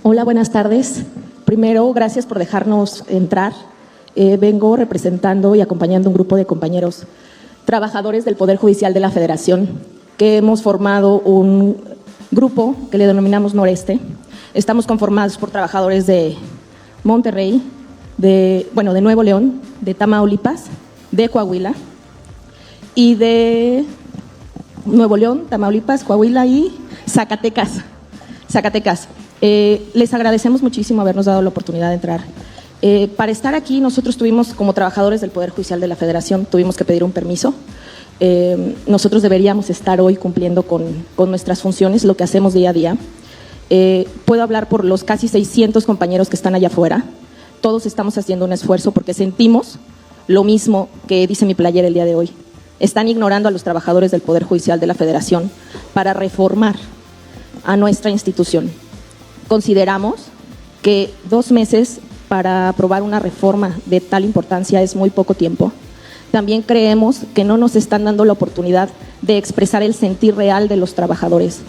Hola, buenas tardes. Primero, gracias por dejarnos entrar. Vengo representando y acompañando un grupo de compañeros trabajadores del Poder Judicial de la Federación, que hemos formado un grupo que le denominamos Noreste. Estamos conformados por trabajadores de Monterrey, de Nuevo León, de Tamaulipas, de Coahuila y de Nuevo León, Tamaulipas, Coahuila y Zacatecas. Les agradecemos muchísimo habernos dado la oportunidad de entrar. Para estar aquí, nosotros tuvimos, como trabajadores del Poder Judicial de la Federación, tuvimos que pedir un permiso. Nosotros deberíamos estar hoy cumpliendo con nuestras funciones, lo que hacemos día a día. Puedo hablar por los casi 600 compañeros que están allá afuera. Todos estamos haciendo un esfuerzo porque sentimos lo mismo que dice mi playera el día de hoy. Están ignorando a los trabajadores del Poder Judicial de la Federación para reformar a nuestra institución. Consideramos que 2 meses para aprobar una reforma de tal importancia es muy poco tiempo. También creemos que no nos están dando la oportunidad de expresar el sentir real de los trabajadores.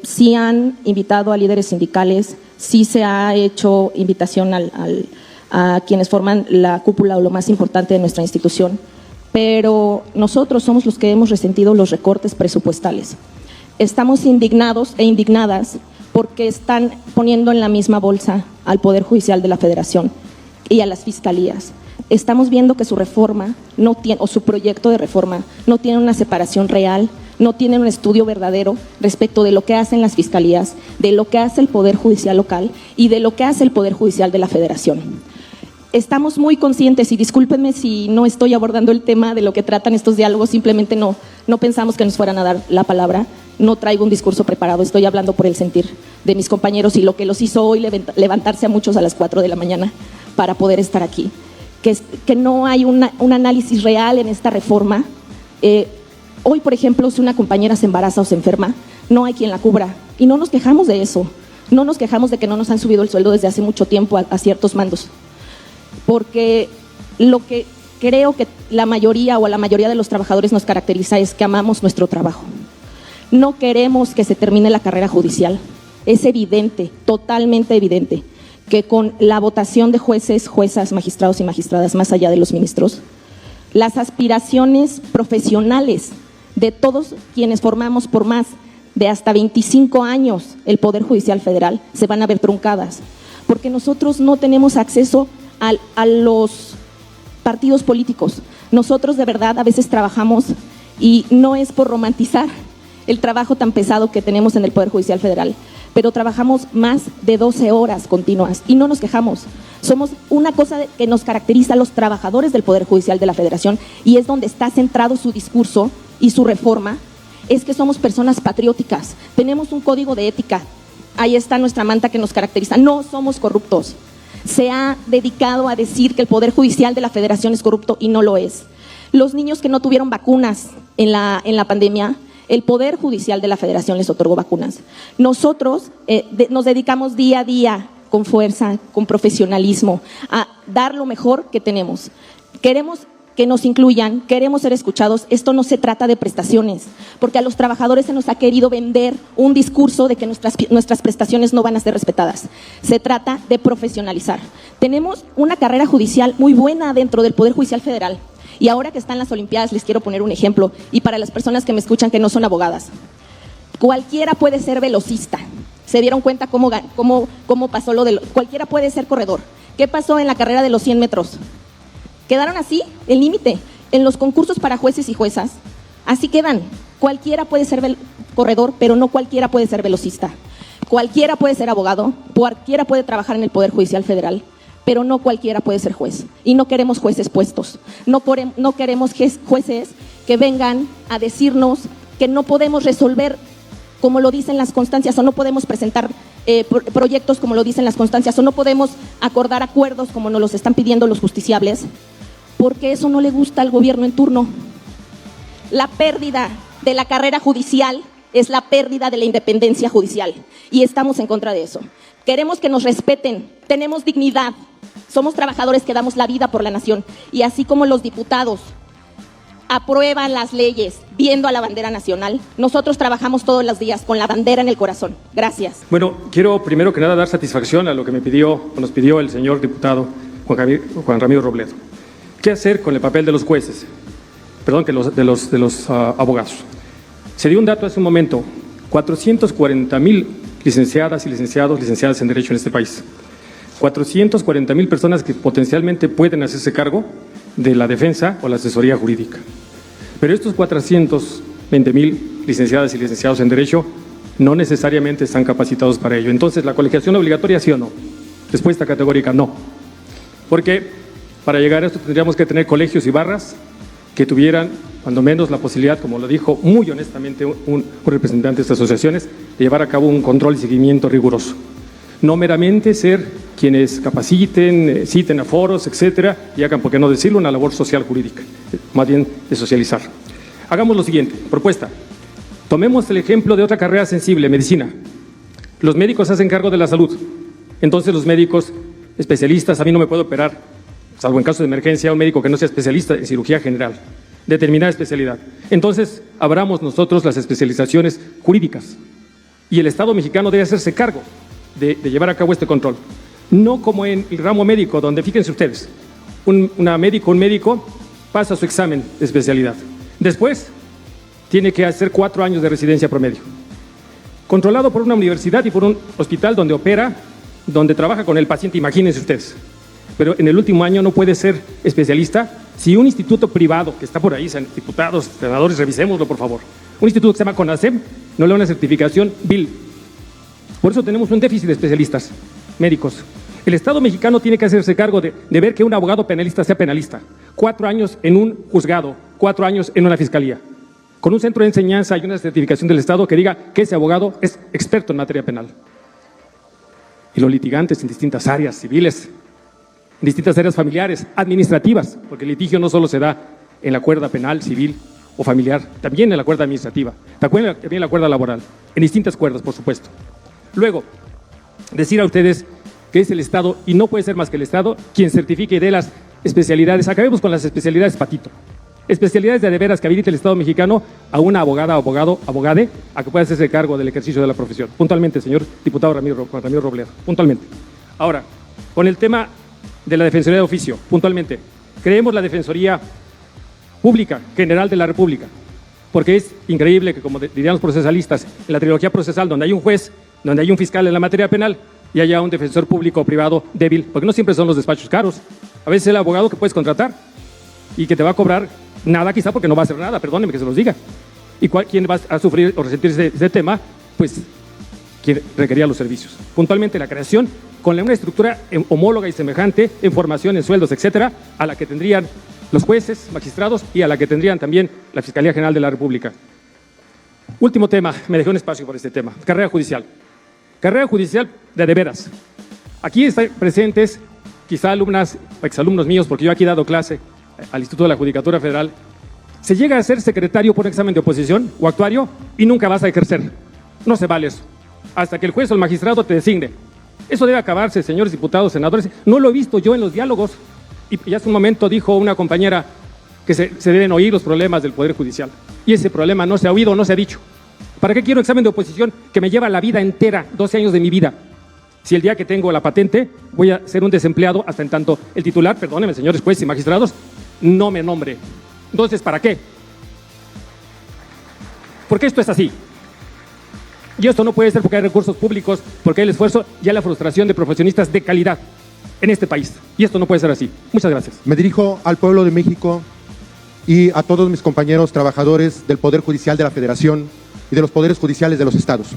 Sí han invitado a líderes sindicales, sí se ha hecho invitación a quienes forman la cúpula o lo más importante de nuestra institución, pero nosotros somos los que hemos resentido los recortes presupuestales. Estamos indignados e indignadas porque están poniendo en la misma bolsa al Poder Judicial de la Federación y a las fiscalías. Estamos viendo que su reforma no tiene, o su proyecto de reforma no tiene una separación real, no tiene un estudio verdadero respecto de lo que hacen las fiscalías, de lo que hace el Poder Judicial local y de lo que hace el Poder Judicial de la Federación. Estamos muy conscientes, y discúlpenme si no estoy abordando el tema de lo que tratan estos diálogos, simplemente no pensamos que nos fueran a dar la palabra. No traigo un discurso preparado, estoy hablando por el sentir de mis compañeros y lo que los hizo hoy levantarse a muchos a las 4 de la mañana para poder estar aquí. Que no hay un análisis real en esta reforma. Hoy, por ejemplo, si una compañera se embaraza o se enferma, no hay quien la cubra. Y no nos quejamos de eso. No nos quejamos de que no nos han subido el sueldo desde hace mucho tiempo a ciertos mandos. Porque lo que creo que la mayoría de los trabajadores nos caracteriza es que amamos nuestro trabajo. No queremos que se termine la carrera judicial. Es evidente, totalmente evidente, que con la votación de jueces, juezas, magistrados y magistradas, más allá de los ministros, las aspiraciones profesionales de todos quienes formamos por más de hasta 25 años el Poder Judicial Federal se van a ver truncadas, porque nosotros no tenemos acceso a los partidos políticos. Nosotros de verdad a veces trabajamos, y no es por romantizar el trabajo tan pesado que tenemos en el Poder Judicial Federal, pero trabajamos más de 12 horas continuas y no nos quejamos. Somos una cosa que nos caracteriza a los trabajadores del Poder Judicial de la Federación, y es donde está centrado su discurso y su reforma, es que somos personas patrióticas, tenemos un código de ética, ahí está nuestra manta que nos caracteriza, no somos corruptos. Se ha dedicado a decir que el Poder Judicial de la Federación es corrupto y no lo es. Los niños que no tuvieron vacunas en la pandemia, el Poder Judicial de la Federación les otorgó vacunas. Nosotros nos dedicamos día a día con fuerza, con profesionalismo, a dar lo mejor que tenemos. Queremos que nos incluyan, queremos ser escuchados. Esto no se trata de prestaciones, porque a los trabajadores se nos ha querido vender un discurso de que nuestras prestaciones no van a ser respetadas. Se trata de profesionalizar. Tenemos una carrera judicial muy buena dentro del Poder Judicial Federal. Y ahora que están las Olimpiadas, les quiero poner un ejemplo, y para las personas que me escuchan que no son abogadas. Cualquiera puede ser velocista. ¿Se dieron cuenta cómo pasó lo de cualquiera puede ser corredor? ¿Qué pasó en la carrera de los 100 metros? Quedaron así, el límite. En los concursos para jueces y juezas, así quedan. Cualquiera puede ser corredor, pero no cualquiera puede ser velocista. Cualquiera puede ser abogado, cualquiera puede trabajar en el Poder Judicial Federal, pero no cualquiera puede ser juez. Y no queremos jueces puestos. No queremos jueces que vengan a decirnos que no podemos resolver como lo dicen las constancias, o no podemos presentar proyectos como lo dicen las constancias, o no podemos acordar acuerdos como nos los están pidiendo los justiciables, porque eso no le gusta al gobierno en turno. La pérdida de la carrera judicial es la pérdida de la independencia judicial, y estamos en contra de eso. Queremos que nos respeten, tenemos dignidad, somos trabajadores que damos la vida por la nación, y así como los diputados aprueban las leyes viendo a la bandera nacional. Nosotros trabajamos todos los días con la bandera en el corazón. Gracias. Bueno, quiero primero que nada dar satisfacción a lo que nos pidió el señor diputado Juan Ramiro Robledo. ¿Qué hacer con el papel de los jueces? Perdón, de los abogados. Se dio un dato hace un momento: 440,000 licenciadas y licenciadas en Derecho en este país. 440,000 personas que potencialmente pueden hacerse cargo de la defensa o la asesoría jurídica. Pero estos 420,000 licenciadas y licenciados en Derecho no necesariamente están capacitados para ello. Entonces, ¿la colegiación obligatoria sí o no? Respuesta categórica: no. Porque para llegar a esto tendríamos que tener colegios y barras que tuvieran, cuando menos, la posibilidad, como lo dijo muy honestamente un representante de estas asociaciones, de llevar a cabo un control y seguimiento riguroso. No meramente ser quienes capaciten, citen a foros, etcétera, y hagan, por qué no decirlo, una labor social jurídica, más bien de socializar. Hagamos lo siguiente, propuesta. Tomemos el ejemplo de otra carrera sensible, medicina. Los médicos hacen cargo de la salud. Entonces los médicos especialistas, a mí no me puede operar, salvo en caso de emergencia, un médico que no sea especialista en cirugía general, determinada especialidad. Entonces abramos nosotros las especializaciones jurídicas y el Estado mexicano debe hacerse cargo de llevar a cabo este control. No como en el ramo médico, donde, fíjense ustedes, un médico pasa su examen de especialidad. Después tiene que hacer 4 años de residencia promedio, controlado por una universidad y por un hospital donde opera, donde trabaja con el paciente, imagínense ustedes. Pero en el último año no puede ser especialista si un instituto privado, que está por ahí, diputados, senadores, revisémoslo por favor, un instituto que se llama CONACEM, no le da una certificación BIL. Por eso tenemos un déficit de especialistas médicos. El Estado mexicano tiene que hacerse cargo de ver que un abogado penalista sea penalista. 4 años en un juzgado, 4 años en una fiscalía, con un centro de enseñanza y una certificación del Estado que diga que ese abogado es experto en materia penal. Y los litigantes en distintas áreas civiles, en distintas áreas familiares, administrativas, porque el litigio no solo se da en la cuerda penal, civil o familiar, también en la cuerda administrativa, también en la cuerda laboral, en distintas cuerdas, por supuesto. Luego, decir a ustedes que es el Estado, y no puede ser más que el Estado, quien certifique de las especialidades. Acabemos con las especialidades patito. Especialidades de veras que habilite el Estado mexicano a una abogada, abogado, abogade, a que pueda hacerse cargo del ejercicio de la profesión. Puntualmente, señor diputado Ramiro Robledo, puntualmente. Ahora, con el tema de la Defensoría de Oficio, puntualmente, creemos la Defensoría Pública General de la República, porque es increíble que, como dirían los procesalistas, en la trilogía procesal, donde hay un juez, donde hay un fiscal en la materia penal, y haya un defensor público o privado débil, porque no siempre son los despachos caros. A veces el abogado que puedes contratar y que te va a cobrar nada, quizá porque no va a hacer nada, perdónenme que se los diga. ¿Y quién va a sufrir o resentir ese tema? Pues quien requería los servicios. Puntualmente la creación con una estructura homóloga y semejante en formación, en sueldos, etcétera, a la que tendrían los jueces, magistrados y a la que tendrían también la Fiscalía General de la República. Último tema, me dejé un espacio por este tema, carrera judicial. Carrera judicial de veras. Aquí están presentes quizá alumnas o exalumnos míos, porque yo aquí he dado clase al Instituto de la Judicatura Federal. Se llega a ser secretario por un examen de oposición o actuario y nunca vas a ejercer. No se vale eso. Hasta que el juez o el magistrado te designe. Eso debe acabarse, señores diputados, senadores. No lo he visto yo en los diálogos. Y hace un momento dijo una compañera que se deben oír los problemas del Poder Judicial. Y ese problema no se ha oído, no se ha dicho. ¿Para qué quiero examen de oposición que me lleva la vida entera, 12 años de mi vida? Si el día que tengo la patente voy a ser un desempleado hasta en tanto el titular, perdónenme, señores jueces y magistrados, no me nombre. Entonces, ¿para qué? Porque esto es así. Y esto no puede ser porque hay recursos públicos, porque hay el esfuerzo y hay la frustración de profesionistas de calidad en este país. Y esto no puede ser así. Muchas gracias. Me dirijo al pueblo de México y a todos mis compañeros trabajadores del Poder Judicial de la Federación y de los poderes judiciales de los estados.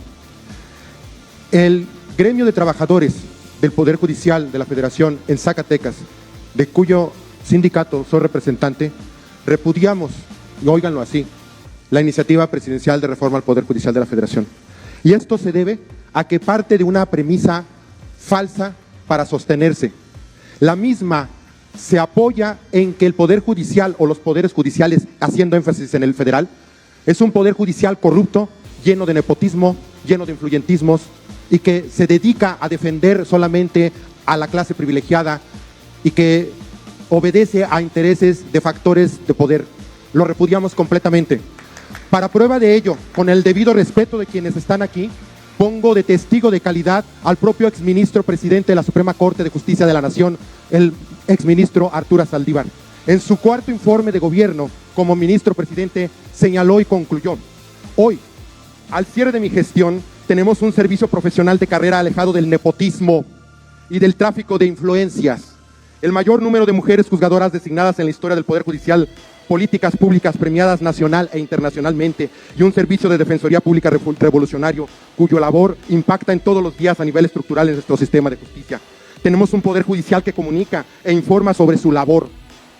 El gremio de trabajadores del Poder Judicial de la Federación en Zacatecas, de cuyo sindicato soy representante, repudiamos, y óiganlo así, la iniciativa presidencial de reforma al Poder Judicial de la Federación. Y esto se debe a que parte de una premisa falsa para sostenerse. La misma se apoya en que el Poder Judicial o los poderes judiciales, haciendo énfasis en el federal, es un poder judicial corrupto, lleno de nepotismo, lleno de influyentismos y que se dedica a defender solamente a la clase privilegiada y que obedece a intereses de factores de poder. lo repudiamos completamente. Para prueba de ello, con el debido respeto de quienes están aquí, pongo de testigo de calidad al propio exministro presidente de la Suprema Corte de Justicia de la Nación, el exministro Arturo Saldívar. En su cuarto informe de gobierno como ministro presidente señaló y concluyó: hoy, al cierre de mi gestión, tenemos un servicio profesional de carrera alejado del nepotismo y del tráfico de influencias. El mayor número de mujeres juzgadoras designadas en la historia del Poder Judicial, políticas públicas premiadas nacional e internacionalmente y un servicio de defensoría pública revolucionario cuyo labor impacta en todos los días a nivel estructural en nuestro sistema de justicia. Tenemos un Poder Judicial que comunica e informa sobre su labor,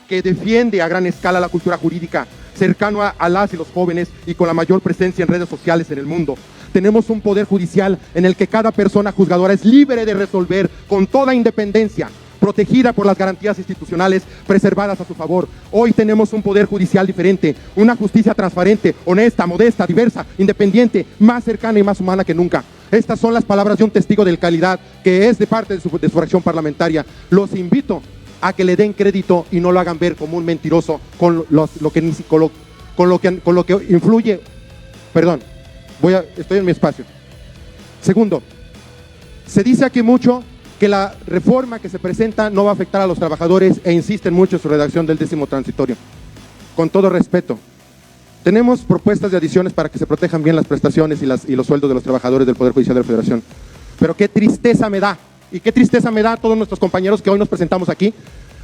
que defiende a gran escala la cultura jurídica, cercano a las y los jóvenes y con la mayor presencia en redes sociales en el mundo. Tenemos un Poder Judicial en el que cada persona juzgadora es libre de resolver con toda independencia, protegida por las garantías institucionales preservadas a su favor. Hoy tenemos un Poder Judicial diferente, una justicia transparente, honesta, modesta, diversa, independiente, más cercana y más humana que nunca. Estas son las palabras de un testigo de calidad que es de parte de su fracción parlamentaria. Los invito a que le den crédito y no lo hagan ver como un mentiroso con lo que influye. Perdón, estoy en mi espacio. Segundo, se dice aquí mucho que la reforma que se presenta no va a afectar a los trabajadores e insisten mucho en su redacción del 10º transitorio. Con todo respeto, tenemos propuestas de adiciones para que se protejan bien las prestaciones y los sueldos de los trabajadores del Poder Judicial de la Federación. Pero qué tristeza me da, y qué tristeza me da a todos nuestros compañeros que hoy nos presentamos aquí,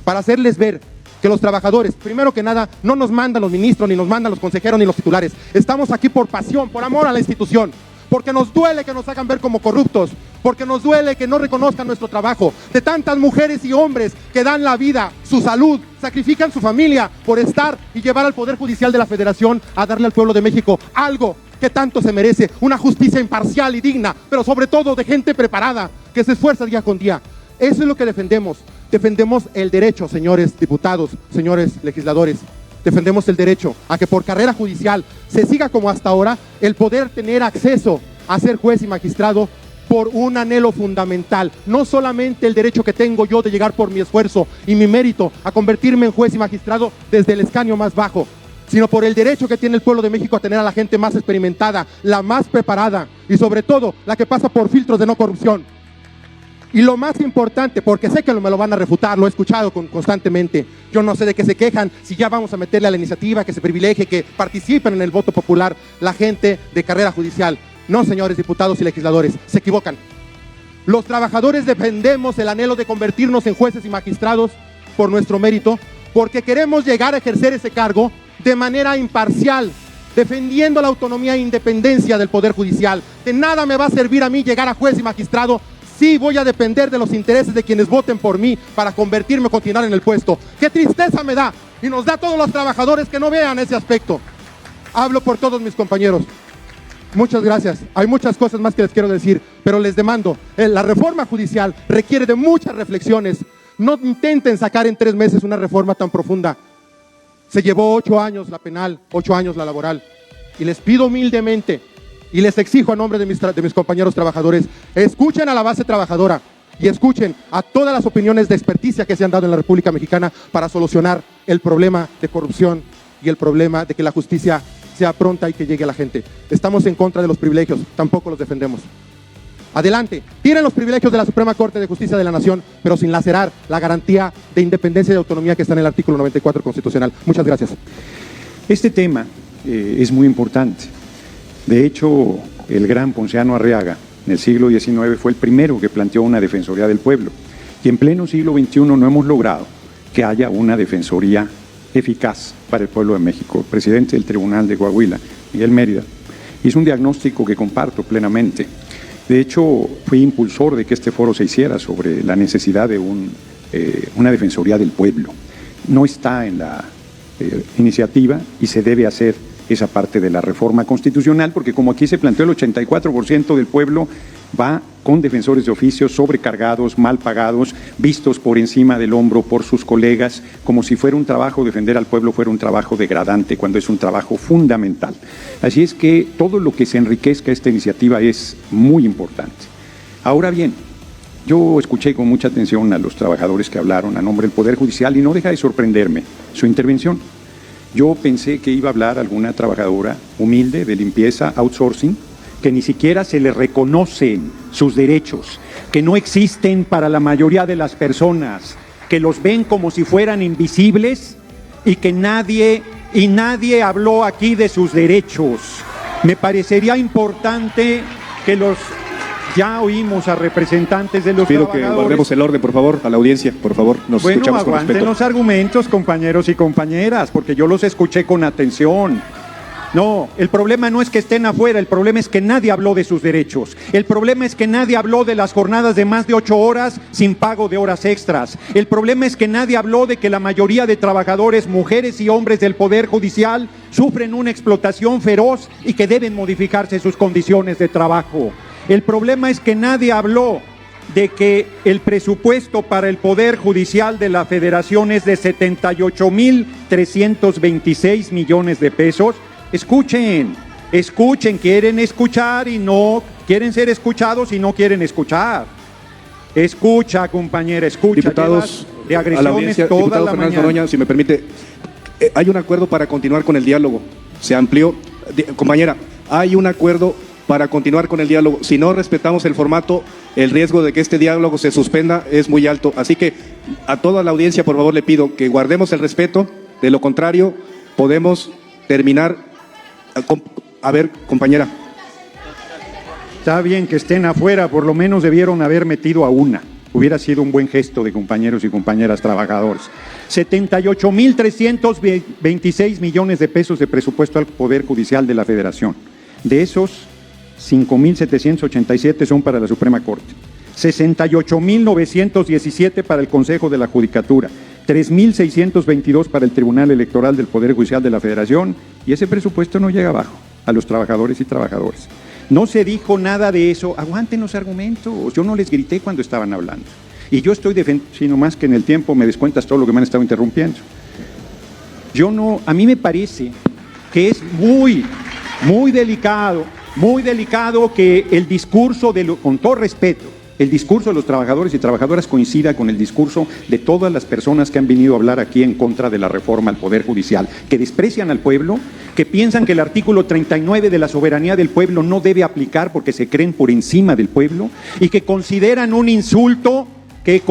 para hacerles ver que los trabajadores, primero que nada, no nos mandan los ministros, ni nos mandan los consejeros, ni los titulares. Estamos aquí por pasión, por amor a la institución, porque nos duele que nos hagan ver como corruptos, porque nos duele que no reconozcan nuestro trabajo, de tantas mujeres y hombres que dan la vida, su salud, sacrifican su familia por estar y llevar al Poder Judicial de la Federación a darle al pueblo de México algo que tanto se merece, una justicia imparcial y digna, pero sobre todo de gente preparada, que se esfuerza día con día. Eso es lo que defendemos. Defendemos el derecho, señores diputados, señores legisladores. Defendemos el derecho a que por carrera judicial se siga como hasta ahora el poder tener acceso a ser juez y magistrado por un anhelo fundamental. No solamente el derecho que tengo yo de llegar por mi esfuerzo y mi mérito a convertirme en juez y magistrado desde el escaño más bajo, sino por el derecho que tiene el pueblo de México a tener a la gente más experimentada, la más preparada y sobre todo la que pasa por filtros de no corrupción. Y lo más importante, porque sé que me lo van a refutar, lo he escuchado constantemente, yo no sé de qué se quejan, si ya vamos a meterle a la iniciativa, que se privilegie, que participen en el voto popular la gente de carrera judicial. No, señores diputados y legisladores, se equivocan. Los trabajadores defendemos el anhelo de convertirnos en jueces y magistrados por nuestro mérito, porque queremos llegar a ejercer ese cargo de manera imparcial, defendiendo la autonomía e independencia del Poder Judicial. De nada me va a servir a mí llegar a juez y magistrado si voy a depender de los intereses de quienes voten por mí para convertirme o continuar en el puesto. ¡Qué tristeza me da! Y nos da a todos los trabajadores que no vean ese aspecto. Hablo por todos mis compañeros. Muchas gracias. Hay muchas cosas más que les quiero decir, pero les demando, la reforma judicial requiere de muchas reflexiones. No intenten sacar en 3 meses una reforma tan profunda. Se llevó 8 años la penal, 8 años la laboral. Y les pido humildemente, y les exijo a nombre de mis compañeros trabajadores, escuchen a la base trabajadora y escuchen a todas las opiniones de experticia que se han dado en la República Mexicana para solucionar el problema de corrupción y el problema de que la justicia sea pronta y que llegue a la gente. Estamos en contra de los privilegios, tampoco los defendemos. Adelante, tiren los privilegios de la Suprema Corte de Justicia de la Nación, pero sin lacerar la garantía de independencia y de autonomía que está en el artículo 94 constitucional. Muchas gracias. Este tema es muy importante. De hecho, el gran Ponciano Arriaga, en el siglo XIX, fue el primero que planteó una Defensoría del Pueblo. Y en pleno siglo XXI no hemos logrado que haya una Defensoría eficaz para el pueblo de México. El presidente del Tribunal de Coahuila, Miguel Mérida, hizo un diagnóstico que comparto plenamente. De hecho, fui impulsor de que este foro se hiciera sobre la necesidad de una Defensoría del Pueblo. No está en la iniciativa y se debe hacer esa parte de la reforma constitucional, porque como aquí se planteó, el 84% del pueblo va con defensores de oficio sobrecargados, mal pagados, vistos por encima del hombro por sus colegas, como si fuera un trabajo, defender al pueblo fuera un trabajo degradante, cuando es un trabajo fundamental. Así es que todo lo que se enriquezca esta iniciativa es muy importante. Ahora bien, yo escuché con mucha atención a los trabajadores que hablaron a nombre del Poder Judicial y no deja de sorprenderme su intervención. Yo pensé que iba a hablar alguna trabajadora humilde de limpieza, outsourcing, que ni siquiera se le reconocen sus derechos, que no existen para la mayoría de las personas, que los ven como si fueran invisibles y que nadie habló aquí de sus derechos. Me parecería importante que ya oímos a representantes de los Pido trabajadores. que guardemos el orden, por favor, a la audiencia, por favor, nos escuchamos con aguanten respeto. los argumentos, compañeros y compañeras, porque yo los escuché con atención. No, el problema no es que estén afuera, el problema es que nadie habló de sus derechos. El problema es que nadie habló de las jornadas de más de 8 horas sin pago de horas extras. El problema es que nadie habló de que la mayoría de trabajadores, mujeres y hombres del Poder Judicial, sufren una explotación feroz y que deben modificarse sus condiciones de trabajo. El problema es que nadie habló de que el presupuesto para el Poder Judicial de la Federación es de 78,326 millones de pesos. Escuchen, quieren escuchar y no quieren ser escuchados y no quieren escuchar. Escucha, compañera, escucha. Diputados, de agresiones a la audiencia, toda diputado la Fernández mañana. Noroña, si me permite, hay un acuerdo para continuar con el diálogo. Se amplió. Compañera, hay un acuerdo para continuar con el diálogo. Si no respetamos el formato, el riesgo de que este diálogo se suspenda es muy alto. Así que a toda la audiencia, por favor, le pido que guardemos el respeto. De lo contrario, podemos terminar. A ver, compañera. Está bien que estén afuera, por lo menos debieron haber metido a una. Hubiera sido un buen gesto de compañeros y compañeras trabajadores. 78,326 millones de pesos de presupuesto al Poder Judicial de la Federación. De esos, 5,787 son para la Suprema Corte. 68,917 para el Consejo de la Judicatura. 3,622 para el Tribunal Electoral del Poder Judicial de la Federación, y ese presupuesto no llega abajo, a los trabajadores y trabajadoras. No se dijo nada de eso. Aguanten los argumentos. Yo no les grité cuando estaban hablando. Y yo estoy defendiendo, sino más que en el tiempo me descuentas todo lo que me han estado interrumpiendo. A mí me parece que es muy delicado que el discurso, con todo respeto, el discurso de los trabajadores y trabajadoras coincida con el discurso de todas las personas que han venido a hablar aquí en contra de la reforma al Poder Judicial, que desprecian al pueblo, que piensan que el artículo 39 de la soberanía del pueblo no debe aplicar porque se creen por encima del pueblo, y que consideran un insulto que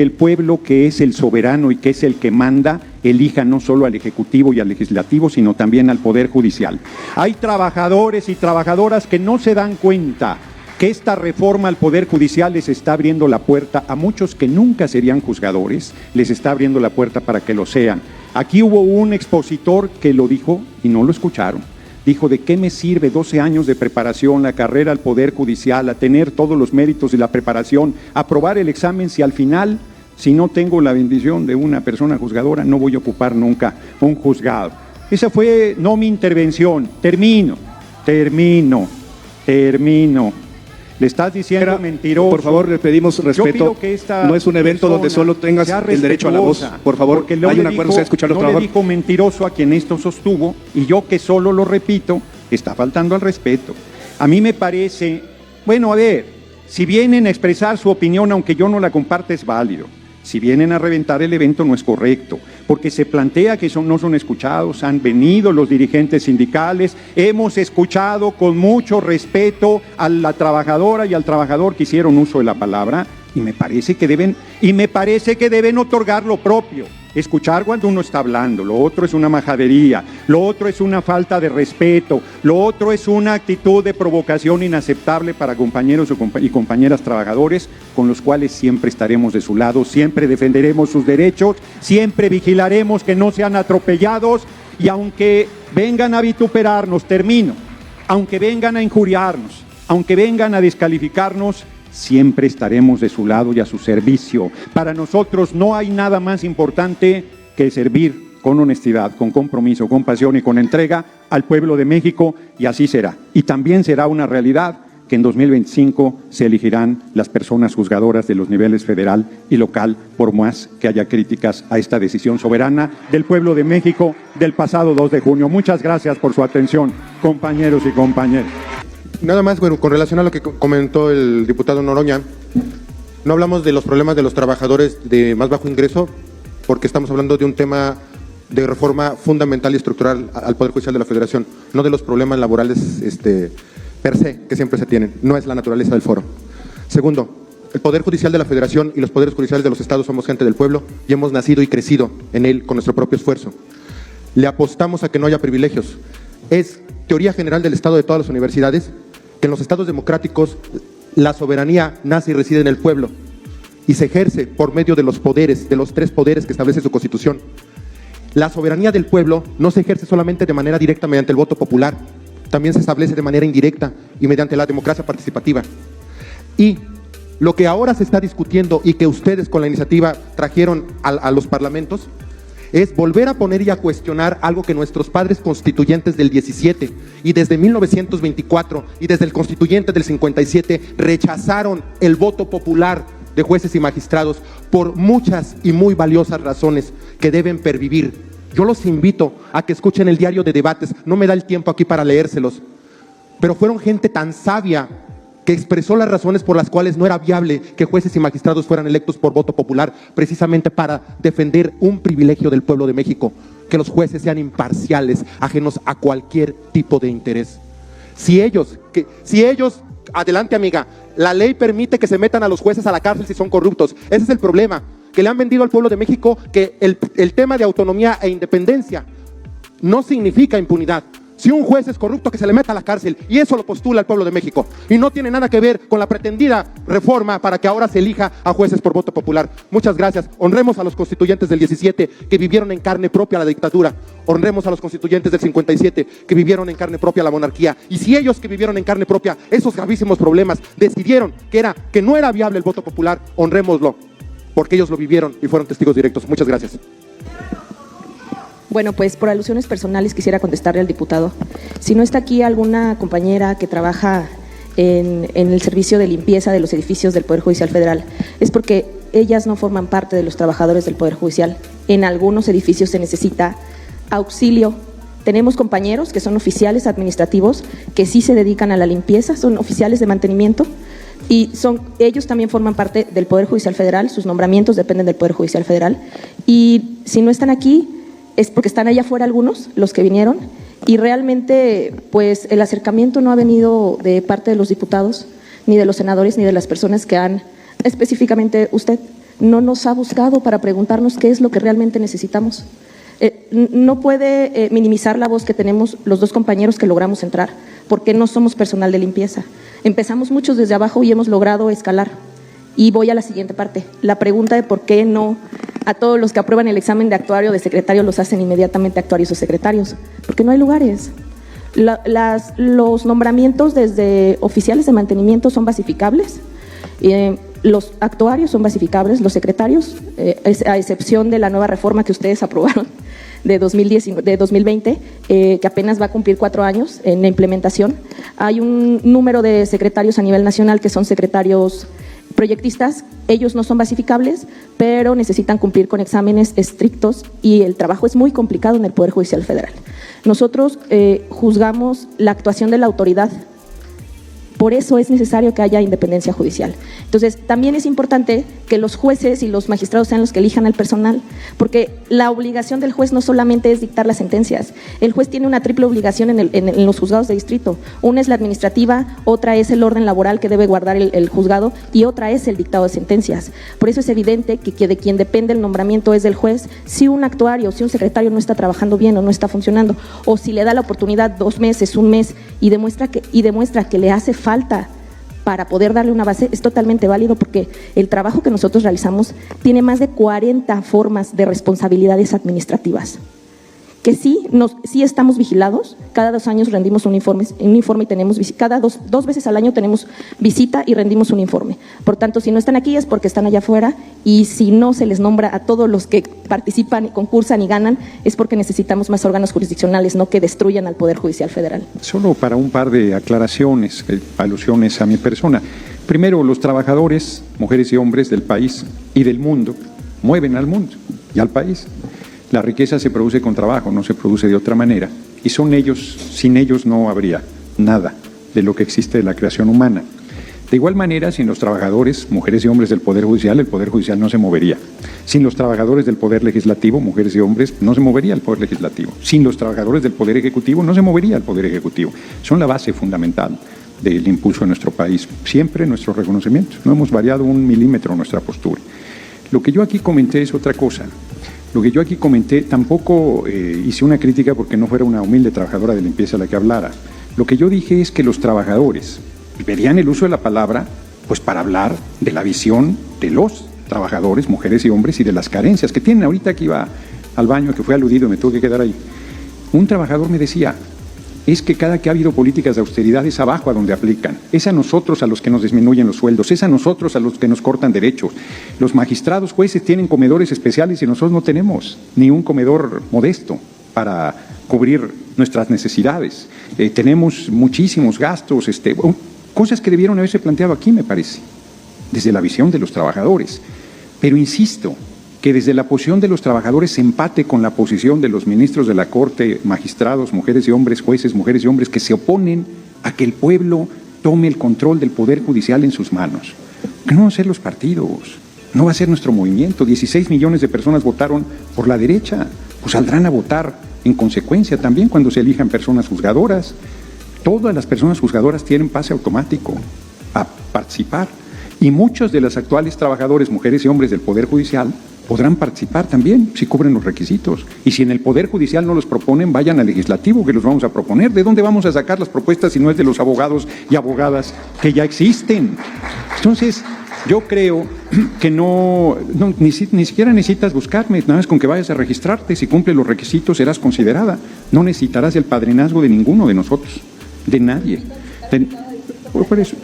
el pueblo, que es el soberano y que es el que manda, elija no solo al Ejecutivo y al Legislativo, sino también al Poder Judicial. Hay trabajadores y trabajadoras que no se dan cuenta que esta reforma al Poder Judicial les está abriendo la puerta a muchos que nunca serían juzgadores, les está abriendo la puerta para que lo sean. Aquí hubo un expositor que lo dijo y no lo escucharon. Dijo: ¿de qué me sirve 12 años de preparación, la carrera al Poder Judicial, a tener todos los méritos de la preparación, aprobar el examen, si al final, si no tengo la bendición de una persona juzgadora, no voy a ocupar nunca un juzgado? Esa fue no mi intervención. Termino. Le estás diciendo mentiroso. Por favor, le pedimos respeto. No es un evento donde solo tengas el derecho a la voz. Por favor, hay un acuerdo, se escucha a los trabajadores. No le dijo mentiroso a quien esto sostuvo, y yo, que solo lo repito, está faltando al respeto. A mí me parece, bueno, a ver, si vienen a expresar su opinión, aunque yo no la comparte, es válido. Si vienen a reventar el evento, no es correcto, porque se plantea que no son escuchados. Han venido los dirigentes sindicales, hemos escuchado con mucho respeto a la trabajadora y al trabajador que hicieron uso de la palabra, y me parece que deben otorgar lo propio. Escuchar cuando uno está hablando, lo otro es una majadería, lo otro es una falta de respeto, lo otro es una actitud de provocación inaceptable para compañeros y compañeras trabajadores, con los cuales siempre estaremos de su lado, siempre defenderemos sus derechos, siempre vigilaremos que no sean atropellados, y aunque vengan a vituperarnos, aunque vengan a injuriarnos, aunque vengan a descalificarnos, siempre estaremos de su lado y a su servicio. Para nosotros no hay nada más importante que servir con honestidad, con compromiso, con pasión y con entrega al pueblo de México, y así será. Y también será una realidad que en 2025 se elegirán las personas juzgadoras de los niveles federal y local, por más que haya críticas a esta decisión soberana del pueblo de México del pasado 2 de junio. Muchas gracias por su atención, compañeros y compañeras. Nada más, bueno, con relación a lo que comentó el diputado Noroña, no hablamos de los problemas de los trabajadores de más bajo ingreso, porque estamos hablando de un tema de reforma fundamental y estructural al Poder Judicial de la Federación, no de los problemas laborales per se que siempre se tienen. No es la naturaleza del foro. Segundo, el Poder Judicial de la Federación y los poderes judiciales de los estados somos gente del pueblo y hemos nacido y crecido en él con nuestro propio esfuerzo. Le apostamos a que no haya privilegios. Es teoría general del Estado de todas las universidades que en los estados democráticos la soberanía nace y reside en el pueblo y se ejerce por medio de los poderes, de los 3 poderes que establece su Constitución. La soberanía del pueblo no se ejerce solamente de manera directa mediante el voto popular, también se establece de manera indirecta y mediante la democracia participativa. Y lo que ahora se está discutiendo y que ustedes con la iniciativa trajeron a los parlamentos es volver a poner y a cuestionar algo que nuestros padres constituyentes del 17 y desde 1924 y desde el constituyente del 57 rechazaron el voto popular de jueces y magistrados por muchas y muy valiosas razones que deben pervivir. Yo los invito a que escuchen el diario de debates, no me da el tiempo aquí para leérselos, pero fueron gente tan sabia que expresó las razones por las cuales no era viable que jueces y magistrados fueran electos por voto popular, precisamente para defender un privilegio del pueblo de México, que los jueces sean imparciales, ajenos a cualquier tipo de interés. Si ellos, adelante amiga, la ley permite que se metan a los jueces a la cárcel si son corruptos. Ese es el problema, que le han vendido al pueblo de México que el tema de autonomía e independencia no significa impunidad. Si un juez es corrupto, que se le meta a la cárcel, y eso lo postula el pueblo de México, y no tiene nada que ver con la pretendida reforma para que ahora se elija a jueces por voto popular. Muchas gracias. Honremos a los constituyentes del 17 que vivieron en carne propia la dictadura, honremos a los constituyentes del 57 que vivieron en carne propia la monarquía, y si ellos que vivieron en carne propia esos gravísimos problemas decidieron que no era viable el voto popular, honrémoslo, porque ellos lo vivieron y fueron testigos directos. Muchas gracias. Bueno, pues por alusiones personales quisiera contestarle al diputado. Si no está aquí alguna compañera que trabaja en el servicio de limpieza de los edificios del Poder Judicial Federal, es porque ellas no forman parte de los trabajadores del Poder Judicial. En algunos edificios se necesita auxilio. Tenemos compañeros que son oficiales administrativos que sí se dedican a la limpieza, son oficiales de mantenimiento y ellos también forman parte del Poder Judicial Federal, sus nombramientos dependen del Poder Judicial Federal. Y si no están aquí, es porque están allá afuera algunos, los que vinieron, y realmente pues el acercamiento no ha venido de parte de los diputados, ni de los senadores, ni de las personas que han, específicamente usted, no nos ha buscado para preguntarnos qué es lo que realmente necesitamos. No puede minimizar la voz que tenemos los 2 compañeros que logramos entrar, porque no somos personal de limpieza. Empezamos muchos desde abajo y hemos logrado escalar. Y voy a la siguiente parte, la pregunta de por qué no a todos los que aprueban el examen de actuario o de secretario los hacen inmediatamente actuarios o secretarios, porque no hay lugares. Los nombramientos desde oficiales de mantenimiento son basificables, los actuarios son basificables, los secretarios, a excepción de la nueva reforma que ustedes aprobaron de 2020, que apenas va a cumplir 4 años en la implementación. Hay un número de secretarios a nivel nacional que son secretarios proyectistas, ellos no son basificables, pero necesitan cumplir con exámenes estrictos y el trabajo es muy complicado en el Poder Judicial Federal. Nosotros juzgamos la actuación de la autoridad, por eso es necesario que haya independencia judicial. Entonces, también es importante que los jueces y los magistrados sean los que elijan al personal, porque la obligación del juez no solamente es dictar las sentencias, el juez tiene una triple obligación en los juzgados de distrito. Una es la administrativa, otra es el orden laboral que debe guardar el juzgado y otra es el dictado de sentencias. Por eso es evidente que de quien depende el nombramiento es del juez. Si un actuario, si un secretario no está trabajando bien o no está funcionando, o si le da la oportunidad 2 meses, 1 mes y demuestra que le hace falta para poder darle una base, es totalmente válido, porque el trabajo que nosotros realizamos tiene más de 40 formas de responsabilidades administrativas, que sí estamos vigilados. Cada 2 años rendimos un informe y tenemos cada dos veces al año tenemos visita y rendimos un informe. Por tanto, si no están aquí es porque están allá afuera, y si no se les nombra a todos los que participan y concursan y ganan, es porque necesitamos más órganos jurisdiccionales, no que destruyan al Poder Judicial Federal. Solo para un par de aclaraciones, alusiones a mi persona. Primero, los trabajadores, mujeres y hombres del país y del mundo, mueven al mundo y al país. La riqueza se produce con trabajo, no se produce de otra manera. Y son ellos, sin ellos no habría nada de lo que existe de la creación humana. De igual manera, sin los trabajadores, mujeres y hombres del Poder Judicial, el Poder Judicial no se movería. Sin los trabajadores del Poder Legislativo, mujeres y hombres, no se movería el Poder Legislativo. Sin los trabajadores del Poder Ejecutivo, no se movería el Poder Ejecutivo. Son la base fundamental del impulso de nuestro país. Siempre nuestro reconocimiento. No hemos variado un milímetro nuestra postura. Lo que yo aquí comenté es otra cosa. Lo que yo aquí comenté, tampoco hice una crítica porque no fuera una humilde trabajadora de limpieza la que hablara. Lo que yo dije es que los trabajadores verían el uso de la palabra pues para hablar de la visión de los trabajadores, mujeres y hombres, y de las carencias que tienen. Ahorita que iba al baño, que fue aludido, me tuve que quedar ahí. Un trabajador me decía, es que cada que ha habido políticas de austeridad es abajo a donde aplican. Es a nosotros a los que nos disminuyen los sueldos, es a nosotros a los que nos cortan derechos. Los magistrados, jueces tienen comedores especiales y nosotros no tenemos ni un comedor modesto para cubrir nuestras necesidades. Tenemos muchísimos gastos, cosas que debieron haberse planteado aquí, me parece, desde la visión de los trabajadores. Pero insisto, que desde la posición de los trabajadores se empate con la posición de los ministros de la Corte, magistrados, mujeres y hombres, jueces, mujeres y hombres, que se oponen a que el pueblo tome el control del Poder Judicial en sus manos. Que no van a ser los partidos, no va a ser nuestro movimiento. 16 millones de personas votaron por la derecha, pues saldrán a votar en consecuencia también cuando se elijan personas juzgadoras. Todas las personas juzgadoras tienen pase automático a participar y muchos de los actuales trabajadores, mujeres y hombres del Poder Judicial podrán participar también si cubren los requisitos. Y si en el Poder Judicial no los proponen, vayan al Legislativo que los vamos a proponer. ¿De dónde vamos a sacar las propuestas si no es de los abogados y abogadas que ya existen? Entonces, yo creo que ni siquiera necesitas buscarme, nada más con que vayas a registrarte. Si cumples los requisitos serás considerada. No necesitarás el padrinazgo de ninguno de nosotros. De nadie. Por eso,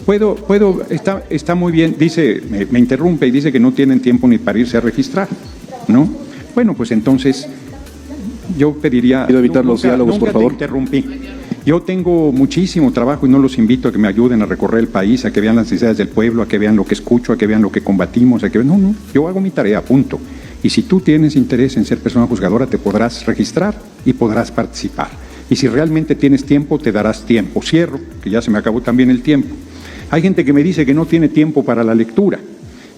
está muy bien, dice, me interrumpe y dice que no tienen tiempo ni para irse a registrar, ¿no? Bueno, pues entonces, yo pediría... Pido evitar los diálogos, por favor. Te interrumpí. Yo tengo muchísimo trabajo y no los invito a que me ayuden a recorrer el país, a que vean las necesidades del pueblo, a que vean lo que escucho, a que vean lo que combatimos, a que vean... No, yo hago mi tarea, punto. Y si tú tienes interés en ser persona juzgadora, te podrás registrar y podrás participar. Y si realmente tienes tiempo, te darás tiempo. Cierro, que ya se me acabó también el tiempo. Hay gente que me dice que no tiene tiempo para la lectura.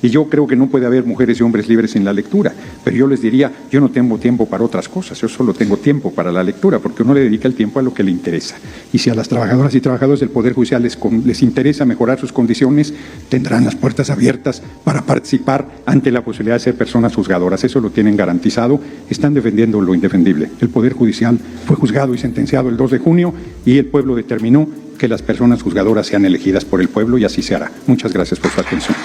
Y yo creo que no puede haber mujeres y hombres libres sin la lectura. Pero yo les diría, yo no tengo tiempo para otras cosas. Yo solo tengo tiempo para la lectura, porque uno le dedica el tiempo a lo que le interesa. Y si a las trabajadoras y trabajadores del Poder Judicial les interesa mejorar sus condiciones, tendrán las puertas abiertas para participar ante la posibilidad de ser personas juzgadoras. Eso lo tienen garantizado. Están defendiendo lo indefendible. El Poder Judicial fue juzgado y sentenciado el 2 de junio y el pueblo determinó que las personas juzgadoras sean elegidas por el pueblo y así se hará. Muchas gracias por su atención.